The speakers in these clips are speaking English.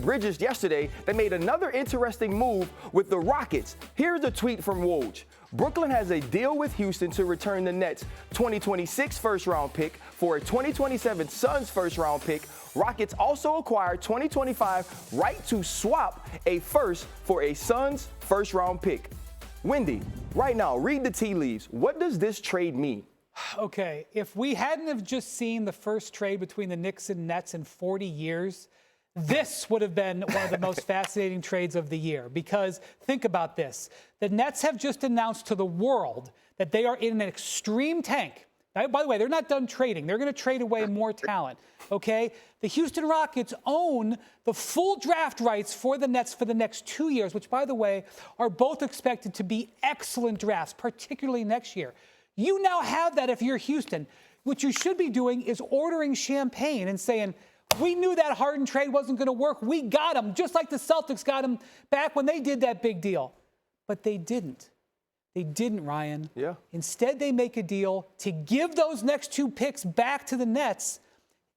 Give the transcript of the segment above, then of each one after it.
Bridges yesterday, they made another interesting move with the Rockets. Here's a tweet from Woj. Brooklyn has a deal with Houston to return the Nets' 2026 first-round pick for a 2027 Suns first-round pick. Rockets also acquired 2025 right to swap a first for a Suns first-round pick. Wendy, right now, read the tea leaves. What does this trade mean? Okay, if we hadn't have just seen the first trade between the Knicks and Nets in 40 years, this would have been one of the most fascinating trades of the year. Because think about this. The Nets have just announced to the world that they are in an extreme tank. Now, by the way, they're not done trading. They're going to trade away more talent, okay? The Houston Rockets own the full draft rights for the Nets for the next 2 years, which, by the way, are both expected to be excellent drafts, particularly next year. You now have that if you're Houston. What you should be doing is ordering champagne and saying, we knew that Harden trade wasn't going to work. We got him, just like the Celtics got him back when they did that big deal. But they didn't. They didn't, Ryan. Yeah. Instead, they make a deal to give those next 2 picks back to the Nets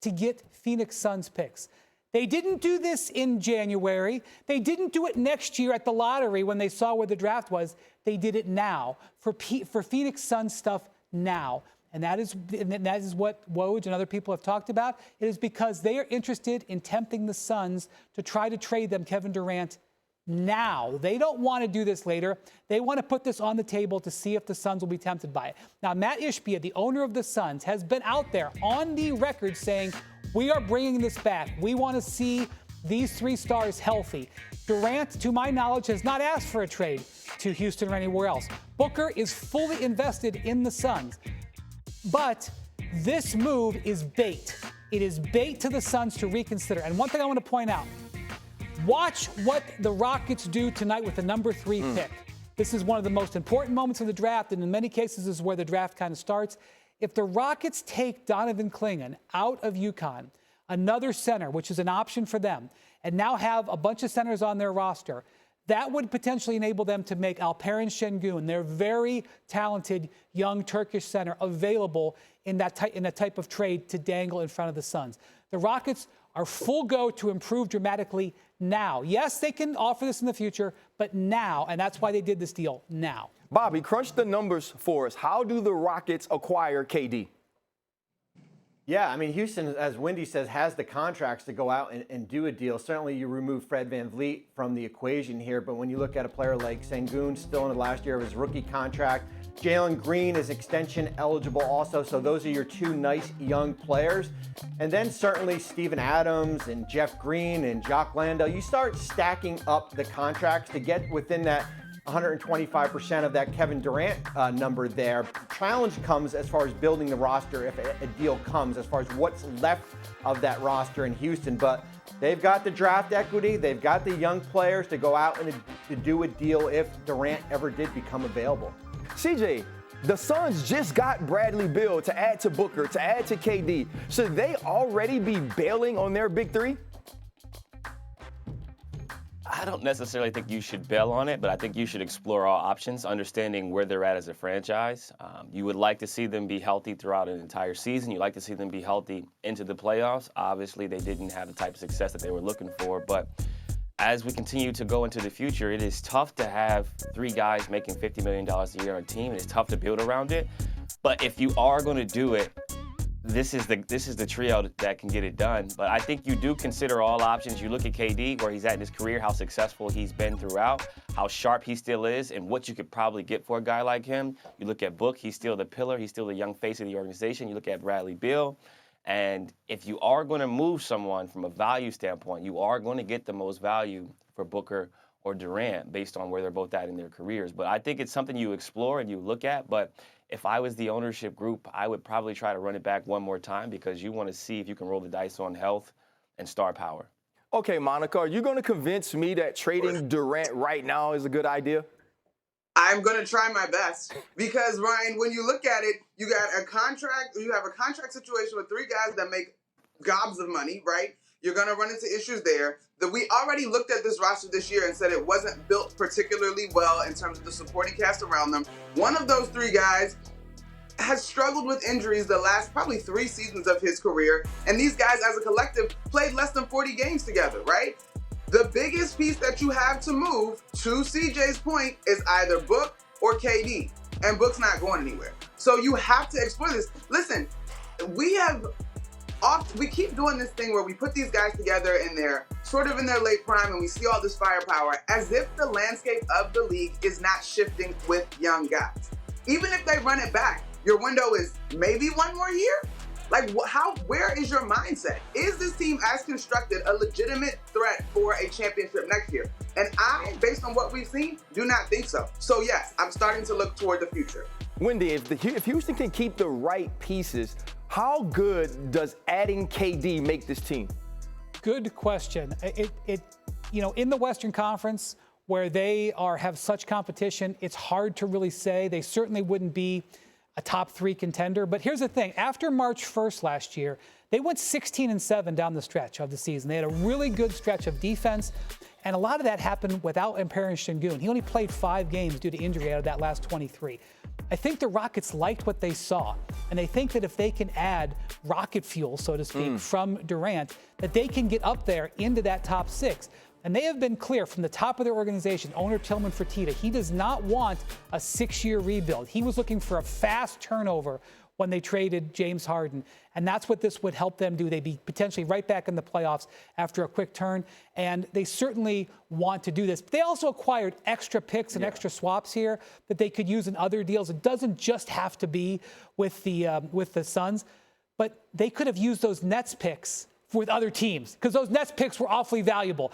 to get Phoenix Suns picks. They didn't do this in January. They didn't do it next year at the lottery when they saw where the draft was. They did it now for Phoenix Suns stuff now. And that is what Woj and other people have talked about. It is because they are interested in tempting the Suns to try to trade them Kevin Durant now. They don't want to do this later. They want to put this on the table to see if the Suns will be tempted by it. Now, Matt Ishbia, the owner of the Suns, has been out there on the record saying, we are bringing this back. We want to see these 3 stars healthy. Durant, to my knowledge, has not asked for a trade to Houston or anywhere else. Booker is fully invested in the Suns. But this move is bait. It is bait to the Suns to reconsider. And one thing I want to point out, watch what the Rockets do tonight with the number 3 pick. This is one of the most important moments of the draft, and in many cases is where the draft kind of starts. If the Rockets take Donovan Clingan out of UConn, another center, which is an option for them, and now have a bunch of centers on their roster, that would potentially enable them to make Alperen Şengün, their very talented young Turkish center, available in that type of trade to dangle in front of the Suns. The Rockets are full go to improve dramatically now. Yes, they can offer this in the future, but now, and that's why they did this deal now. Bobby, crunch the numbers for us. How do the Rockets acquire KD? Yeah, I mean, Houston, as Wendy says, has the contracts to go out and do a deal. Certainly, you remove Fred VanVleet from the equation here, but when you look at a player like Şengün, still in the last year of his rookie contract, Jalen Green is extension eligible also, so those are your 2 nice young players. And then certainly Steven Adams and Jeff Green and Jock Landale. You start stacking up the contracts to get within that 125% of that Kevin Durant number there. Challenge comes as far as building the roster if a deal comes, as far as what's left of that roster in Houston. But they've got the draft equity. They've got the young players to go out and to do a deal if Durant ever did become available. CJ, the Suns just got Bradley Beal to add to Booker, to add to KD. Should they already be bailing on their big 3? I don't necessarily think you should bail on it, but I think you should explore all options, understanding where they're at as a franchise. You would like to see them be healthy throughout an entire season. You'd like to see them be healthy into the playoffs. Obviously, they didn't have the type of success that they were looking for, but as we continue to go into the future, it is tough to have 3 guys making $50 million a year on a team, and it's tough to build around it. But if you are going to do it, this is the trio that can get it done. But I think you do consider all options. You look at KD, where he's at in his career, how successful he's been throughout, how sharp he still is, and what you could probably get for a guy like him. You look at Book, he's still the pillar. He's still the young face of the organization. You look at Bradley Beal. And if you are going to move someone from a value standpoint, you are going to get the most value for Booker or Durant based on where they're both at in their careers. But I think it's something you explore and you look at. But if I was the ownership group, I would probably try to run it back one more time because you want to see if you can roll the dice on health and star power. Okay, Monica, are you going to convince me that trading Durant right now is a good idea? I'm going to try my best because, Ryan, when you look at it, you have a contract situation with 3 guys that make gobs of money, right? You're going to run into issues there. We already looked at this roster this year and said it wasn't built particularly well in terms of the supporting cast around them. One of those 3 guys has struggled with injuries the last probably 3 seasons of his career, and these guys as a collective played less than 40 games together, right? biggest piece that you have to move, to CJ's point, is either Book or KD. And Book's not going anywhere. So you have to explore this. Listen, we keep doing this thing where we put these guys together and they're sort of in their late prime and we see all this firepower as if the landscape of the league is not shifting with young guys. Even if they run it back, your window is maybe one more year? Like, where is your mindset? Is this team as constructed a legitimate threat for a championship next year? And I, based on what we've seen, do not think so. So yes, I'm starting to look toward the future. Wendy, if Houston can keep the right pieces, how good does adding KD make this team? Good question. In the Western Conference, where they have such competition, it's hard to really say. They certainly wouldn't be a top 3 contender. But here's the thing. After March 1st last year, they went 16-7 down the stretch of the season. They had a really good stretch of defense, and a lot of that happened without Alperen Sengun. He only played 5 games due to injury out of that last 23. I think the Rockets liked what they saw, and they think that if they can add rocket fuel, so to speak, from Durant, that they can get up there into that top 6. And they have been clear from the top of their organization, owner Tillman Fertitta, he does not want a 6-year rebuild. He was looking for a fast turnover when they traded James Harden. And that's what this would help them do. They'd be potentially right back in the playoffs after a quick turn. And they certainly want to do this. But they also acquired extra picks and extra swaps here that they could use in other deals. It doesn't just have to be with the Suns. But they could have used those Nets picks with other teams because those Nets picks were awfully valuable.